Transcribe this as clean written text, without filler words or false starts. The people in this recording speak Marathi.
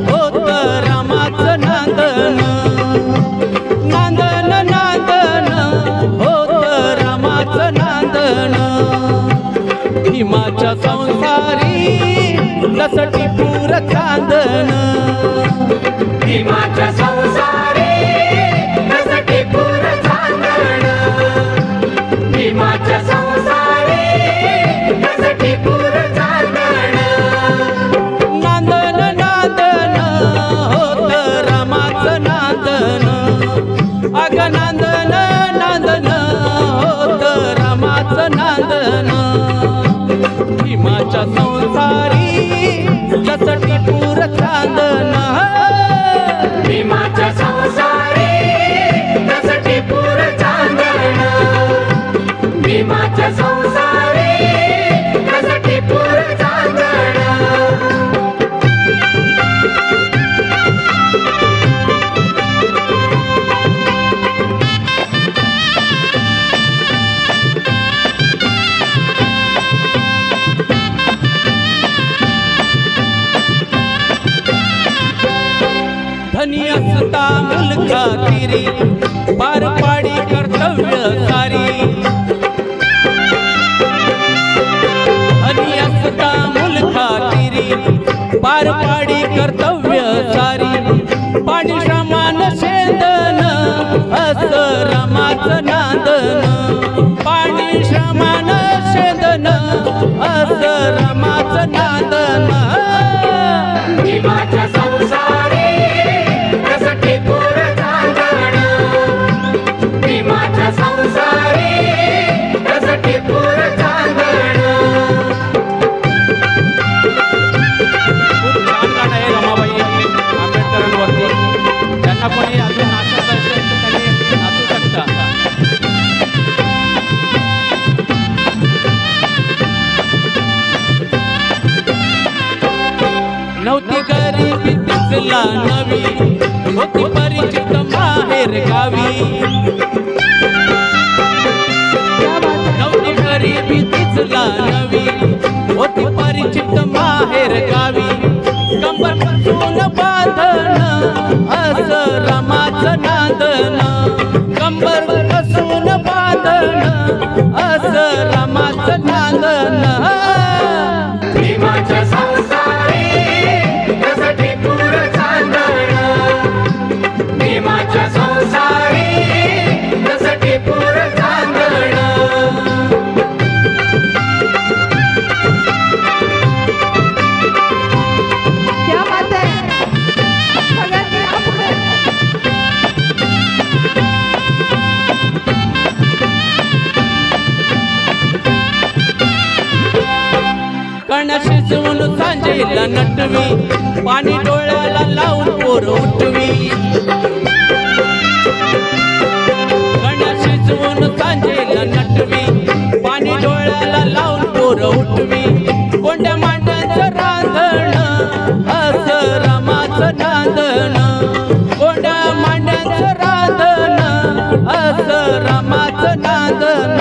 होत रामाचं नांदन नांदन नांदन होत रामाचं नांदन भीमाच्या संसारी जसं टिपूर चांदन भीमाच्या संसारी जसं टिपूर चांदन भीमाच्या संसारी जसं टिपूर चांदन नांदन नांदन होत रामाचं नांदन अग नांदन नांदन होत रामाचं नांदन भीमाच्या संसारी जसं टिपूर चांदन भीमाच्या संसारी जसं टिपूर चांदन भीमाच्या संसारी जसं टिपूर चांदन धनी असता मुलगा तिरी पार पाडी कर्तव्य सारी धनी असता मुलगा तिरी पार पाडी कर्तव्य सारी पाणी श्रमान शेंदन अस रामाचं नांदन पाणी श्रमान शेंदन अस रामाचं नांदन भीमाच्या संसारी जसं टिपूर चांदन भीमाच्या संसारी जसं टिपूर चांदन खूप छान गाणं आहे रमाबाई आंबेडकरांवरती त्यांना कोणी अजून नाचायचं असेल तर त्यांनी नाचू शकता नव्हती गरिबी दिसला नवी होती परिचित माहेर गावी नव्हती गरिबी दिसला नवी होती परिचित माहेर गावी कंबर पासून बांधन अस रामाचं नांदन कंबर पासून बांधन अस रामाचं नांदन भीमाच्या संसारी जसं टिपूर चांदन भीमाच्या संसारी जसं टिपूर चांदन क्या बात है सगळ्यांनी आपण कण शिजवून सांजेला नटवी पाणी डोळ्याला लावून पोर उठवी कण शिजवून सांजेला नटवी पाणी डोळ्याला लावून पोर उठवी कोंड्या मांड्यांचं रांधण अस रामाचं नांदन कोंड्या मांड्यांचं रांधण अस रामाचं नांदन